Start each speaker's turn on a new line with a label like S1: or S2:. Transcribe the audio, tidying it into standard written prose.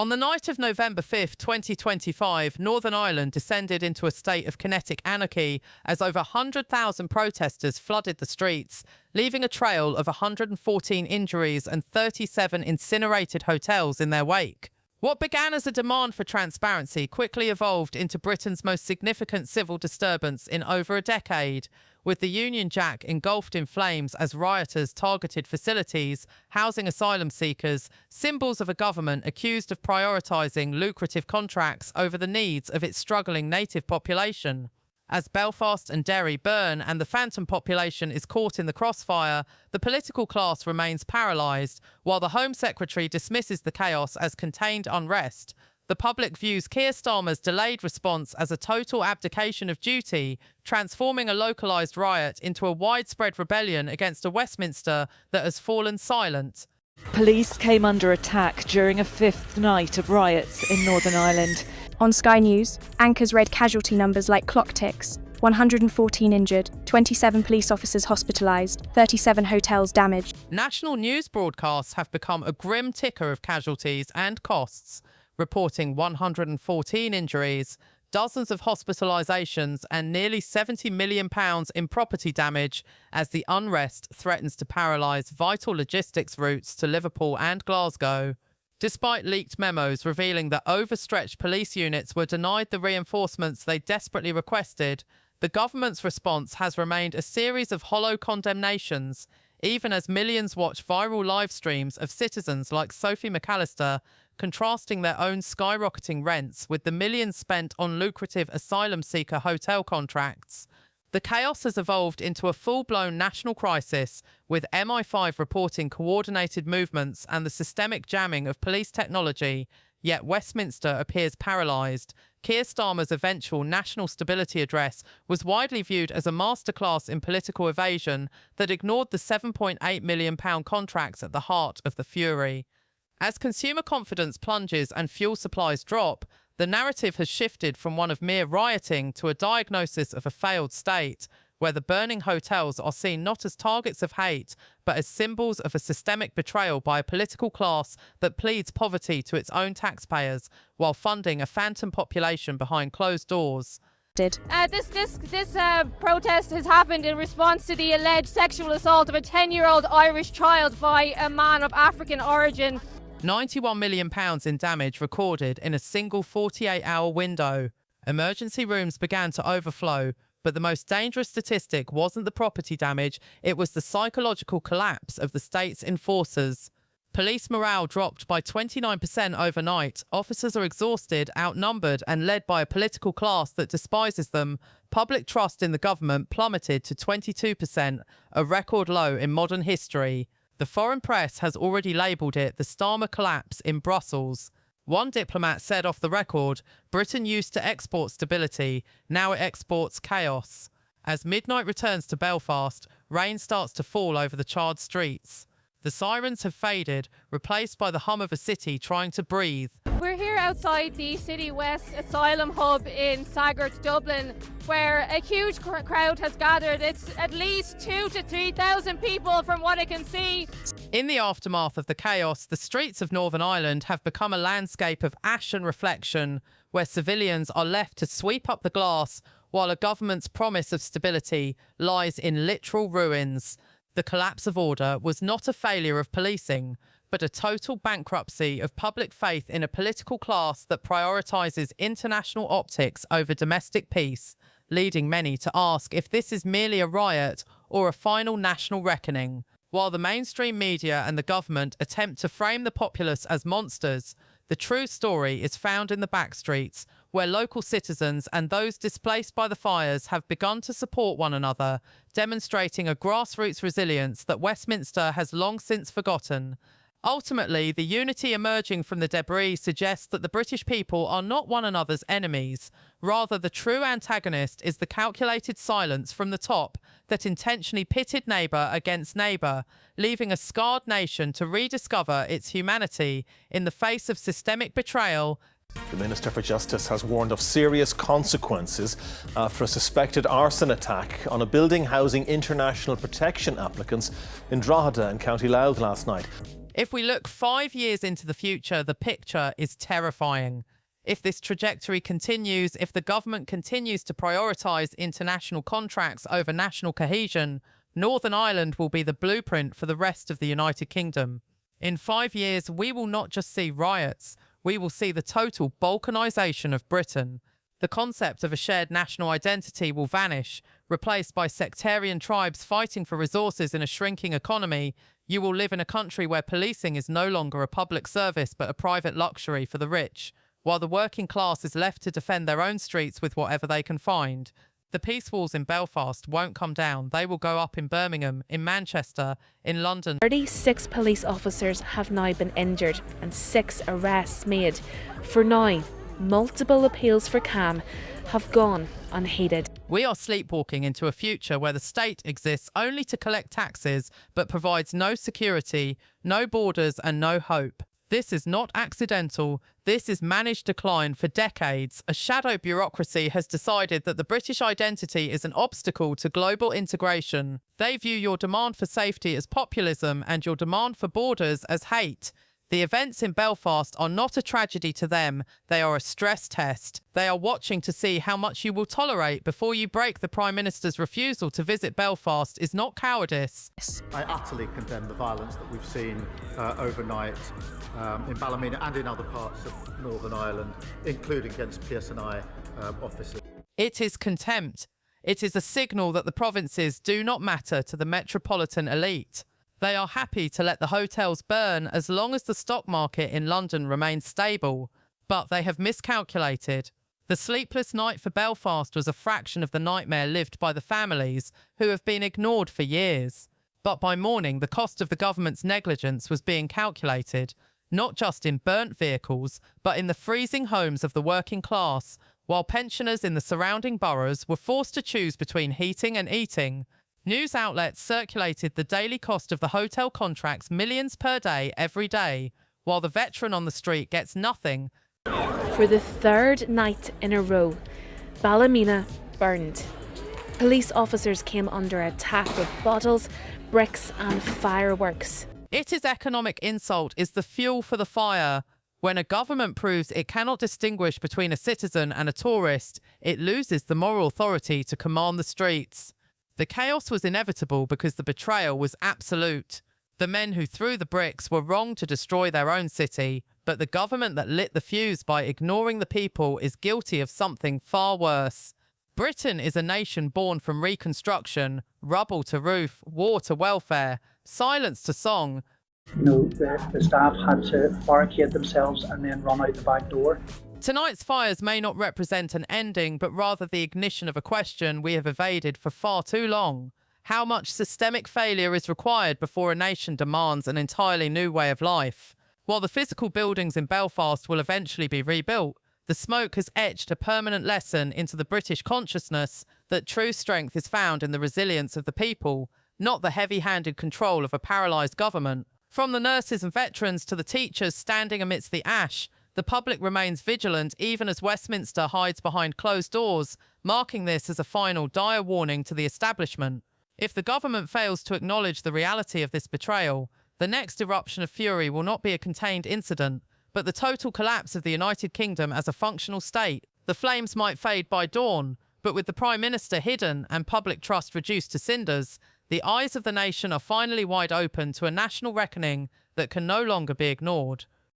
S1: On the night of November 5, 2025, Northern Ireland descended into a state of kinetic anarchy as over 100,000 protesters flooded the streets, leaving a trail of 114 injuries and 37 incinerated hotels in their wake. What began as a demand for transparency quickly evolved into Britain's most significant civil disturbance in over a decade, with the Union Jack engulfed in flames as rioters targeted facilities housing asylum seekers, symbols of a government accused of prioritising lucrative contracts over the needs of its struggling native population. As Belfast and Derry burn and the phantom population is caught in the crossfire, the political class remains paralysed, while the Home Secretary dismisses the chaos as contained unrest. The public views Keir Starmer's delayed response as a total abdication of duty, transforming a localised riot into a widespread rebellion against a Westminster that has fallen silent.
S2: Police came under attack during a fifth night of riots in Northern Ireland.
S3: On Sky News, anchors read casualty numbers like clock ticks: 114 injured, 27 police officers hospitalised, 37 hotels damaged.
S1: National news broadcasts have become a grim ticker of casualties and costs, reporting 114 injuries, dozens of hospitalisations and nearly £70 million in property damage as the unrest threatens to paralyse vital logistics routes to Liverpool and Glasgow. Despite leaked memos revealing that overstretched police units were denied the reinforcements they desperately requested, the government's response has remained a series of hollow condemnations, even as millions watch viral live streams of citizens like Sophie McAllister contrasting their own skyrocketing rents with the millions spent on lucrative asylum seeker hotel contracts. The chaos has evolved into a full-blown national crisis, with MI5 reporting coordinated movements and the systemic jamming of police technology, yet Westminster appears paralysed. Keir Starmer's eventual National Stability Address was widely viewed as a masterclass in political evasion that ignored the £7.8 million contracts at the heart of the fury. As consumer confidence plunges and fuel supplies drop, the narrative has shifted from one of mere rioting to a diagnosis of a failed state, where the burning hotels are seen not as targets of hate, but as symbols of a systemic betrayal by a political class that pleads poverty to its own taxpayers while funding a phantom population behind closed doors.
S4: This protest has happened in response to the alleged sexual assault of a 10-year-old Irish child by a man of African origin.
S1: £91 million in damage recorded in a single 48-hour window. Emergency rooms began to overflow, but the most dangerous statistic wasn't the property damage, it was the psychological collapse of the state's enforcers. Police morale dropped by 29% overnight. Officers are exhausted, outnumbered, and led by a political class that despises them. Public trust in the government plummeted to 22%, a record low in modern history. The foreign press has already labelled it the Starmer collapse in Brussels. One diplomat said off the record, Britain used to export stability, now it exports chaos. As midnight returns to Belfast, rain starts to fall over the charred streets. The sirens have faded, replaced by the hum of a city trying to breathe.
S4: We're here outside the City West Asylum Hub in Sagart, Dublin, where a huge crowd has gathered. It's at least 2,000 to 3,000 people from what I can see.
S1: In the aftermath of the chaos, the streets of Northern Ireland have become a landscape of ash and reflection, where civilians are left to sweep up the glass, while a government's promise of stability lies in literal ruins. The collapse of order was not a failure of policing, but a total bankruptcy of public faith in a political class that prioritises international optics over domestic peace, leading many to ask if this is merely a riot or a final national reckoning. While the mainstream media and the government attempt to frame the populace as monsters, the true story is found in the backstreets, where local citizens and those displaced by the fires have begun to support one another, demonstrating a grassroots resilience that Westminster has long since forgotten. Ultimately, the unity emerging from the debris suggests that the British people are not one another's enemies. Rather, the true antagonist is the calculated silence from the top that intentionally pitted neighbour against neighbour, leaving a scarred nation to rediscover its humanity in the face of systemic betrayal.
S5: The Minister for Justice has warned of serious consequences after a suspected arson attack on a building housing international protection applicants in Drogheda in County Louth last night.
S1: If we look 5 years into the future, the picture is terrifying. If this trajectory continues, if the government continues to prioritise international contracts over national cohesion, Northern Ireland will be the blueprint for the rest of the United Kingdom. In 5 years, we will not just see riots, we will see the total balkanisation of Britain. The concept of a shared national identity will vanish, replaced by sectarian tribes fighting for resources in a shrinking economy. You will live in a country where policing is no longer a public service but a private luxury for the rich, while the working class is left to defend their own streets with whatever they can find. The peace walls in Belfast won't come down. They will go up in Birmingham, in Manchester, in London.
S6: 36 police officers have now been injured and 6 arrests made. For now, multiple appeals for calm have gone unheeded.
S1: We are sleepwalking into a future where the state exists only to collect taxes but provides no security, no borders and no hope. This is not accidental. This is managed decline for decades. A shadow bureaucracy has decided that the British identity is an obstacle to global integration. They view your demand for safety as populism and your demand for borders as hate. The events in Belfast are not a tragedy to them. They are a stress test. They are watching to see how much you will tolerate before you break. The Prime Minister's refusal to visit Belfast is not cowardice.
S7: I utterly condemn the violence that we've seen overnight in Ballymena and in other parts of Northern Ireland, including against PSNI officers.
S1: It is contempt. It is a signal that the provinces do not matter to the metropolitan elite. They are happy to let the hotels burn as long as the stock market in London remains stable. But they have miscalculated. The sleepless night for Belfast was a fraction of the nightmare lived by the families who have been ignored for years. But by morning, the cost of the government's negligence was being calculated, not just in burnt vehicles, but in the freezing homes of the working class, while pensioners in the surrounding boroughs were forced to choose between heating and eating. News outlets circulated the daily cost of the hotel contracts, millions per day, every day, while the veteran on the street gets nothing.
S6: For the 3rd night in a row, Ballymena burned. Police officers came under attack with bottles, bricks and fireworks.
S1: It is economic insult is the fuel for the fire. When a government proves it cannot distinguish between a citizen and a tourist, it loses the moral authority to command the streets. The chaos was inevitable because the betrayal was absolute. The men who threw the bricks were wrong to destroy their own city, but the government that lit the fuse by ignoring the people is guilty of something far worse. Britain is a nation born from reconstruction, rubble to roof, war to welfare, silence to song.
S8: The staff had to barricade themselves and then run out the back door.
S1: Tonight's fires may not represent an ending, but rather the ignition of a question we have evaded for far too long. How much systemic failure is required before a nation demands an entirely new way of life? While the physical buildings in Belfast will eventually be rebuilt, the smoke has etched a permanent lesson into the British consciousness that true strength is found in the resilience of the people, not the heavy-handed control of a paralysed government. From the nurses and veterans to the teachers standing amidst the ash, the public remains vigilant even as Westminster hides behind closed doors, marking this as a final dire warning to the establishment. If the government fails to acknowledge the reality of this betrayal, the next eruption of fury will not be a contained incident, but the total collapse of the United Kingdom as a functional state. The flames might fade by dawn, but with the Prime Minister hidden and public trust reduced to cinders, the eyes of the nation are finally wide open to a national reckoning that can no longer be ignored.